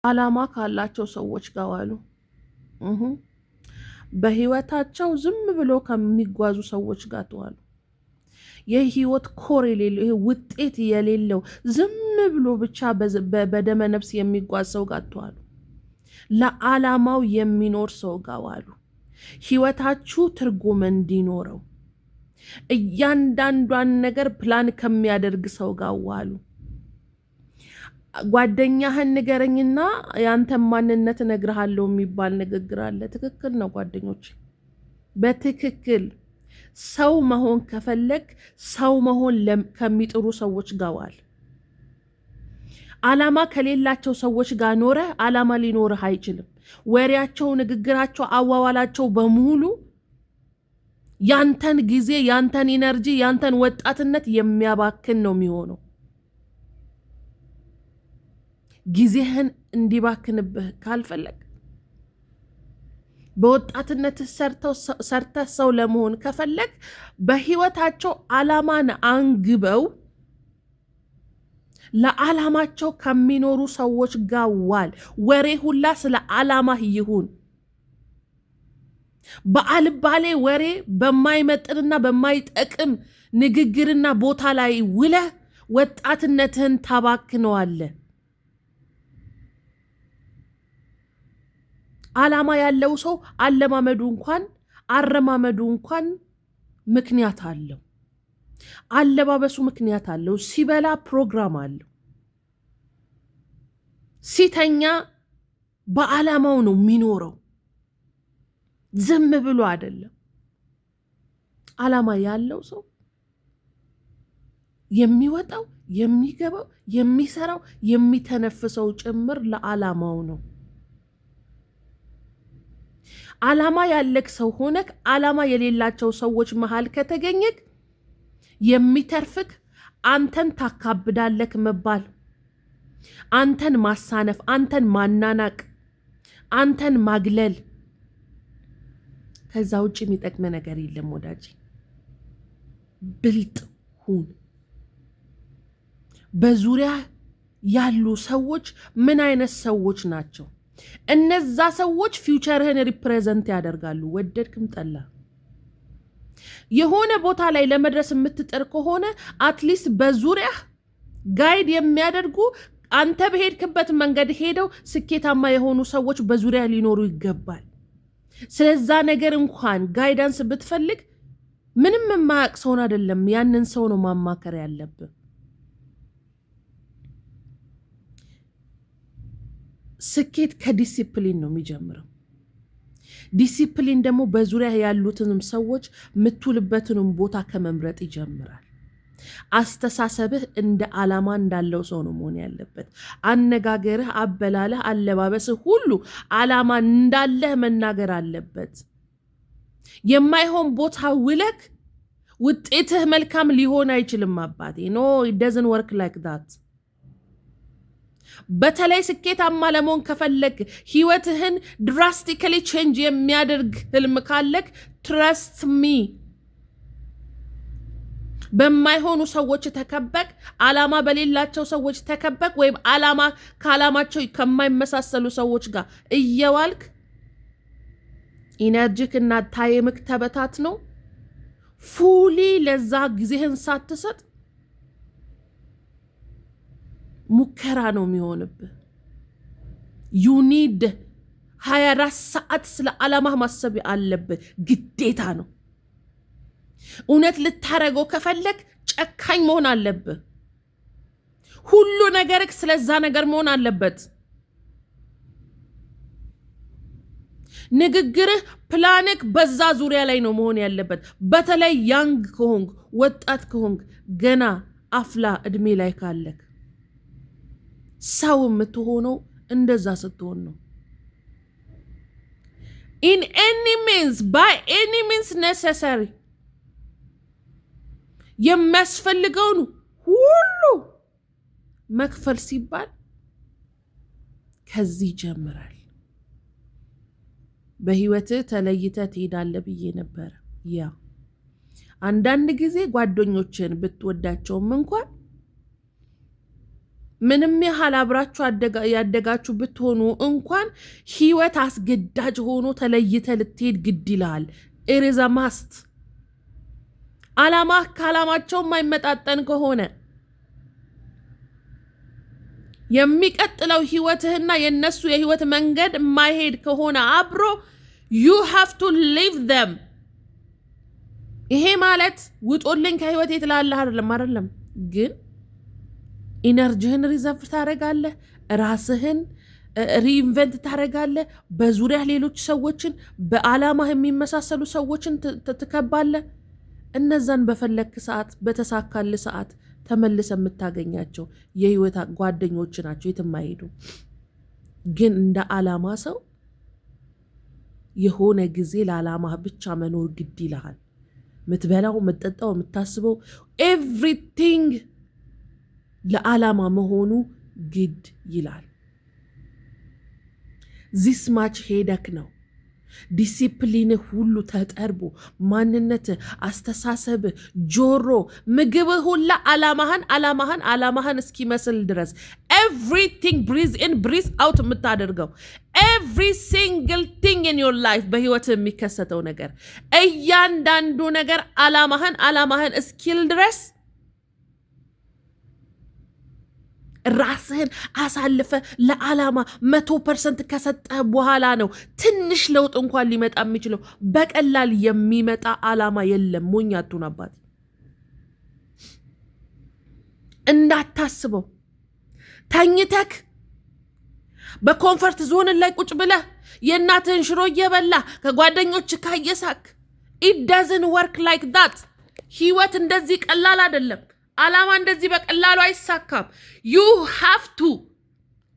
ዓላማ ካላቸው ሰዎች ጋር ዋሉ። በህይወታቸው ዝም ብሎ ከሚጓዙ ሰዎች ጋር ተዋሉ። የህይወት ኮር የሌለው ይሄ ውጤት የሌለው ዝም ብሎ ብቻ በደመ ነፍስ የሚጓዝ ሰው ጋር ተዋሉ። ለዓላማው የሚኖር ሰው ጋር ዋሉ። ህይወታችሁ ትርጉም እንዲኖረው እያንዳንዷን ነገር ፕላን ከሚያደርግ ሰው ጋር ዋሉ። ጓደኛህን ንገረኝና ያንተን ማንነት እነግርሃለሁ የሚባል ንግግር አለ። ትክክል ነው ጓደኞች፣ በትክክል ሰው መሆን ከፈለግ ሰው መሆን ከሚጥሩ ሰዎች ጋር ዋል። ዓላማ ከሌላቸው ሰዎች ጋር ኖረ ዓላማ ሊኖርህ አይችልም። ወሬያቸው፣ ንግግራቸው፣ አዋዋላቸው በሙሉ ያንተን ጊዜ፣ ያንተን ኢነርጂ፣ ያንተን ወጣትነት የሚያባክን ነው የሚሆነው። ጊዜህን እንዲባክንብህ ካልፈለግ፣ በወጣትነት ሰርተህ ሰው ለመሆን ከፈለግ፣ በህይወታቸው ዓላማን አንግበው ለዓላማቸው ከሚኖሩ ሰዎች ጋር ዋል። ወሬ ሁላ ስለ ዓላማህ ይሁን። በአልባሌ ወሬ፣ በማይመጥንና በማይጠቅም ንግግርና ቦታ ላይ ውለህ ወጣትነትህን ታባክነዋለህ። ዓላማ ያለው ሰው አረማመዱ እንኳን ምክንያት አለው። አለባበሱ ምክንያት አለው። ሲበላ ፕሮግራም አለው። ሲተኛ በዓላማው ነው የሚኖረው፣ ዝም ብሎ አይደለም። ዓላማ ያለው ሰው የሚወጣው፣ የሚገባው፣ የሚሰራው፣ የሚተነፍሰው ጭምር ለዓላማው ነው። ዓላማ ያለክ ሰው ሆነክ ዓላማ የሌላቸው ሰዎች መሃል ከተገኘክ የሚተርፍክ አንተን ታካብዳለክ መባል፣ አንተን ማሳነፍ፣ አንተን ማናናቅ፣ አንተን ማግለል። ከዛ ውጭ የሚጠቅም ነገር የለም ወዳጅ። ብልጥ ሁን። በዙሪያ ያሉ ሰዎች ምን አይነት ሰዎች ናቸው? እነዛ ሰዎች ፊውቸርህን ሪፕሬዘንት ያደርጋሉ። ወደድክም ጠላ የሆነ ቦታ ላይ ለመድረስ የምትጥር ከሆነ አትሊስት በዙሪያ ጋይድ የሚያደርጉ አንተ በሄድክበት መንገድ ሄደው ስኬታማ የሆኑ ሰዎች በዙሪያ ሊኖሩ ይገባል። ስለዛ ነገር እንኳን ጋይዳንስ ብትፈልግ ምንም የማያውቅ ሰውን አይደለም፣ ያንን ሰው ነው ማማከር ያለብን። ስኬት ከዲሲፕሊን ነው የሚጀምረው። ዲሲፕሊን ደግሞ በዙሪያ ያሉትንም ሰዎች የምትውልበትንም ቦታ ከመምረጥ ይጀምራል። አስተሳሰብህ እንደ ዓላማ እንዳለው ሰው ነው መሆን ያለበት። አነጋገርህ፣ አበላለህ፣ አለባበስህ ሁሉ ዓላማ እንዳለህ መናገር አለበት። የማይሆን ቦታ ውለክ ውጤትህ መልካም ሊሆን አይችልም አባቴ። ኖ it doesn't work like that። በተለይ ስኬታማ ለመሆን ከፈለግ፣ ህይወትህን ድራስቲካሊ ቼንጅ የሚያደርግ ህልም ካለክ ትረስት ሚ፣ በማይሆኑ ሰዎች ተከበቅ፣ ዓላማ በሌላቸው ሰዎች ተከበቅ፣ ወይም ከዓላማቸው ከማይመሳሰሉ ሰዎች ጋር እየዋልክ ኢነርጂክ እና ታይምክ ተበታት ነው ፉሊ ለዛ ጊዜህን ሳትሰጥ ሙከራ ነው የሚሆንብህ። ዩኒድ 24 ሰዓት ስለ ዓላማህ ማሰብ አለብህ፣ ግዴታ ነው። እውነት ልታረገው ከፈለግ ጨካኝ መሆን አለብህ። ሁሉ ነገርክ ስለዛ ነገር መሆን አለበት። ንግግርህ፣ ፕላንክ በዛ ዙሪያ ላይ ነው መሆን ያለበት። በተለይ ያንግ ከሆንክ፣ ወጣት ከሆንክ፣ ገና አፍላ እድሜ ላይ ካለክ ሰው የምትሆነው እንደዛ ስትሆን ነው። in any means, by any means necessary የሚያስፈልገውን ሁሉ መክፈል ሲባል ከዚህ ይጀምራል። በህይወትህ ተለይተህ ትሄዳለህ ብዬ ነበር። ያ አንዳንድ ጊዜ ጓደኞችን ብትወዳቸውም እንኳን ምንም ያህል አብራችሁ ያደጋችሁ ብትሆኑ እንኳን ህይወት አስገዳጅ ሆኖ ተለይተ ልትሄድ ግድ ይላል። ኢሬዛ ማስት አላማ ከአላማቸው የማይመጣጠን ከሆነ የሚቀጥለው ህይወትህና የነሱ የህይወት መንገድ የማይሄድ ከሆነ አብሮ you have to leave them። ይሄ ማለት ውጦልኝ ከህይወት የትላለህ አይደለም፣ ግን ኢነርጂህን ሪዘርቭ ታደርጋለህ፣ ራስህን ሪኢንቨንት ታደርጋለህ፣ በዙሪያ ሌሎች ሰዎችን በአላማህ የሚመሳሰሉ ሰዎችን ትከባለህ። እነዛን በፈለክ ሰዓት በተሳካል ሰዓት ተመልሰ የምታገኛቸው የህይወት ጓደኞች ናቸው፣ የትም አይሄዱ። ግን እንደ አላማ ሰው የሆነ ጊዜ ለአላማህ ብቻ መኖር ግድ ይልሃል። ምትበላው፣ ምትጠጣው፣ የምታስበው ኤቭሪቲንግ ለዓላማ መሆኑ ግድ ይላል። ዚስ ማች ሄደክ ነው። ዲሲፕሊን ሁሉ ተጠርቦ ማንነት፣ አስተሳሰብ፣ ጆሮ፣ ምግብ ሁላ ዓላማህን እስኪመስል ድረስ ኤቭሪቲንግ ብሪዝ ኢን ብሪዝ አውት የምታደርገው ኤቭሪ ሲንግል ቲንግ ኢን ዮር ላይፍ በህይወት የሚከሰተው ነገር እያንዳንዱ ነገር ዓላማህን እስኪል ድረስ ራስህን አሳልፈ ለዓላማ 100% ከሰጠህ በኋላ ነው ትንሽ ለውጥ እንኳን ሊመጣ የሚችለው። በቀላል የሚመጣ ዓላማ የለም። ሞኝ አትሁን አባት፣ እንዳታስበው። ተኝተክ በኮንፈርት ዞን ላይ ቁጭ ብለህ የእናትህን ሽሮ እየበላ ከጓደኞች ካየሳክ it doesn't work like that። ህይወት እንደዚህ ቀላል አይደለም። ዓላማ እንደዚህ በቀላሉ አይሳካም። you have to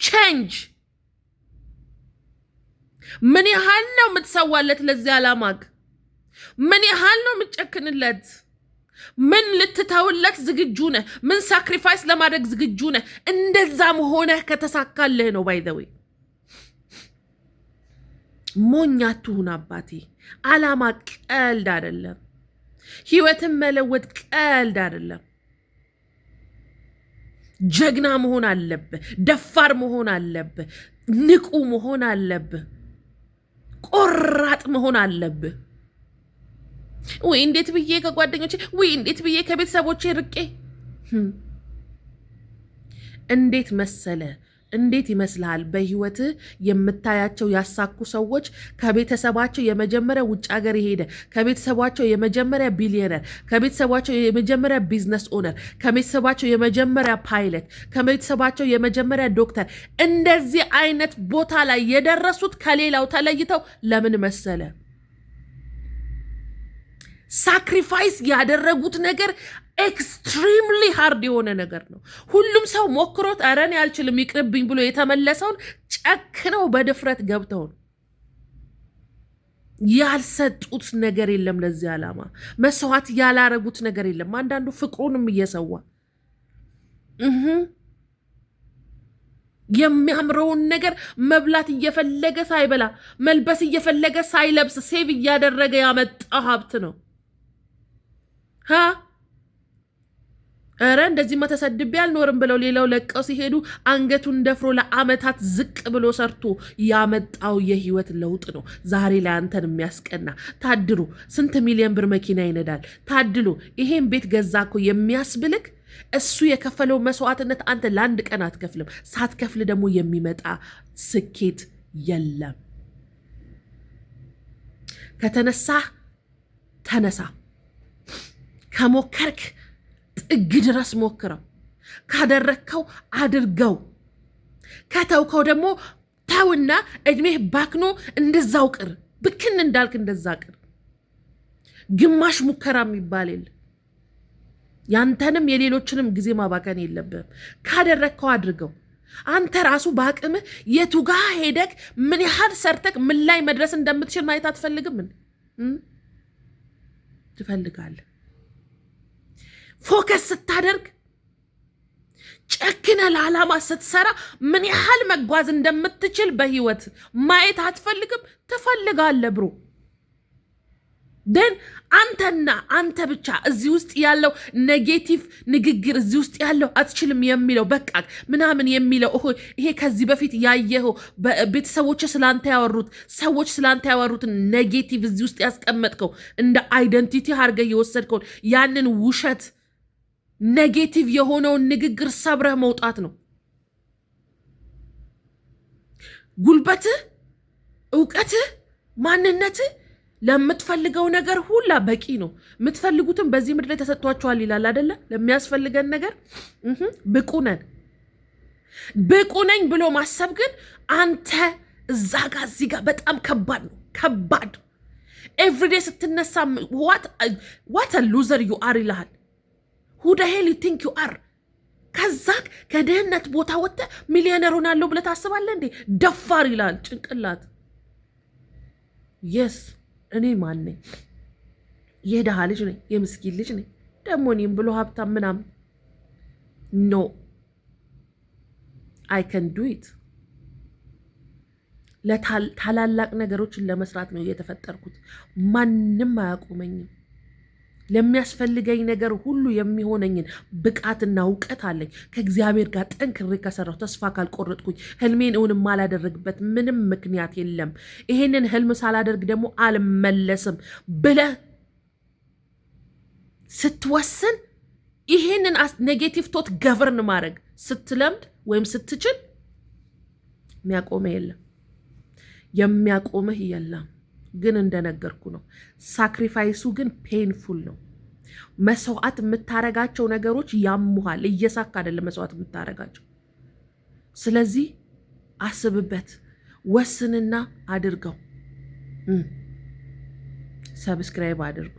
change። ምን ያህል ነው የምትሰዋለት ለዚህ ዓላማክ? ምን ያህል ነው የምትጨክንለት? ምን ልትተውለት ዝግጁ ነህ? ምን ሳክሪፋይስ ለማድረግ ዝግጁ ነህ? እንደዛም ሆነህ ከተሳካልህ ነው። ባይ ዘ ዌይ ሞኝ አትሁን አባቴ። ዓላማ ቀልድ አይደለም። ህይወትን መለወጥ ቀልድ አይደለም። ጀግና መሆን አለብህ። ደፋር መሆን አለብህ። ንቁ መሆን አለብህ። ቆራጥ መሆን አለብህ። ወይ እንዴት ብዬ ከጓደኞቼ፣ ወይ እንዴት ብዬ ከቤተሰቦቼ ርቄ፣ እንዴት መሰለ፣ እንዴት ይመስልሃል? በህይወትህ የምታያቸው ያሳኩ ሰዎች ከቤተሰባቸው የመጀመሪያ ውጭ ሀገር የሄደ፣ ከቤተሰባቸው የመጀመሪያ ቢሊዮነር፣ ከቤተሰባቸው የመጀመሪያ ቢዝነስ ኦነር፣ ከቤተሰባቸው የመጀመሪያ ፓይለት፣ ከቤተሰባቸው የመጀመሪያ ዶክተር፣ እንደዚህ አይነት ቦታ ላይ የደረሱት ከሌላው ተለይተው ለምን መሰለ? ሳክሪፋይስ ያደረጉት ነገር ኤክስትሪምሊ ሃርድ የሆነ ነገር ነው። ሁሉም ሰው ሞክሮት ኧረ እኔ አልችልም ይቅርብኝ ብሎ የተመለሰውን ጨክነው በድፍረት ገብተው ነው። ያልሰጡት ነገር የለም። ለዚህ ዓላማ መስዋዕት ያላረጉት ነገር የለም። አንዳንዱ ፍቅሩንም እየሰዋ የሚያምረውን ነገር መብላት እየፈለገ ሳይበላ፣ መልበስ እየፈለገ ሳይለብስ ሴቭ እያደረገ ያመጣ ሀብት ነው። ኧረ እንደዚህማ ተሰድቤ አልኖርም ብለው ሌላው ለቀው ሲሄዱ አንገቱን ደፍሮ ለዓመታት ዝቅ ብሎ ሰርቶ ያመጣው የህይወት ለውጥ ነው ዛሬ ላይ አንተን የሚያስቀና። ታድሎ ስንት ሚሊዮን ብር መኪና ይነዳል። ታድሎ ይሄን ቤት ገዛ እኮ የሚያስብልክ እሱ የከፈለው መስዋዕትነት አንተ ለአንድ ቀን አትከፍልም። ሳትከፍል ደግሞ የሚመጣ ስኬት የለም። ከተነሳህ ተነሳ። ከሞከርክ ጥግ ድረስ ሞክረው። ካደረግከው አድርገው። ከተውከው ደግሞ ተውና እድሜህ ባክኖ እንደዛው ቅር። ብክን እንዳልክ እንደዛ ቅር። ግማሽ ሙከራ የሚባል የለ። ያንተንም የሌሎችንም ጊዜ ማባከን የለብህም። ካደረግከው አድርገው። አንተ ራሱ በአቅምህ የቱጋ ሄደክ ምን ያህል ሰርተክ ምን ላይ መድረስ እንደምትችል ማየት አትፈልግም? ትፈልጋለህ። ፎከስ ስታደርግ ጨክነ ለዓላማ ስትሰራ ምን ያህል መጓዝ እንደምትችል በህይወት ማየት አትፈልግም? ትፈልጋለህ ብሮ። ደን አንተና አንተ ብቻ እዚህ ውስጥ ያለው ኔጌቲቭ ንግግር እዚህ ውስጥ ያለው አትችልም የሚለው በቃ ምናምን የሚለው ይሄ ከዚህ በፊት ያየኸው ቤተሰቦች ስላንተ ያወሩት ሰዎች ስላንተ ያወሩትን ኔጌቲቭ እዚህ ውስጥ ያስቀመጥከው እንደ አይደንቲቲ አድርገህ የወሰድከውን ያንን ውሸት ኔጌቲቭ የሆነውን ንግግር ሰብረህ መውጣት ነው። ጉልበትህ፣ እውቀትህ፣ ማንነትህ ለምትፈልገው ነገር ሁላ በቂ ነው። የምትፈልጉትን በዚህ ምድር ላይ ተሰጥቷችኋል ይላል አይደለ? ለሚያስፈልገን ነገር ብቁ ነን። ብቁ ነኝ ብሎ ማሰብ ግን አንተ እዛ ጋር እዚህ ጋር በጣም ከባድ ነው። ከባድ ኤቭሪዴ ስትነሳ ዋት ሉዘር ዩ አር ይልሃል። who the hell you think you are? ከዛ ከድህነት ቦታ ወጥተህ ሚሊዮነር ሆናለሁ ብለህ ታስባለህ እንዴ? ደፋር ይላል ጭንቅላት። የስ እኔ ማን ነኝ? የድሃ ልጅ ነኝ፣ የምስኪን ልጅ ነኝ። ደግሞ እኔም ብሎ ሀብታም ምናምን ኖ አይ ከን ዱ ኢት። ለታላላቅ ነገሮችን ለመስራት ነው የተፈጠርኩት። ማንም አያቆመኝም። ለሚያስፈልገኝ ነገር ሁሉ የሚሆነኝን ብቃትና እውቀት አለኝ። ከእግዚአብሔር ጋር ጠንክሬ ከሰራሁ ተስፋ ካልቆረጥኩኝ ህልሜን እውን ማላደረግበት ምንም ምክንያት የለም። ይሄንን ህልም ሳላደርግ ደግሞ አልመለስም ብለህ ስትወስን ይሄንን ኔጌቲቭ ቶት ገቨርን ማድረግ ስትለምድ ወይም ስትችል የሚያቆምህ የለም፣ የሚያቆምህ የለም። ግን እንደነገርኩ ነው። ሳክሪፋይሱ ግን ፔንፉል ነው። መስዋዕት የምታረጋቸው ነገሮች ያሙሃል። እየሳካ አይደለም መስዋዕት የምታረጋቸው። ስለዚህ አስብበት፣ ወስንና አድርገው። ሰብስክራይብ አድርጉ።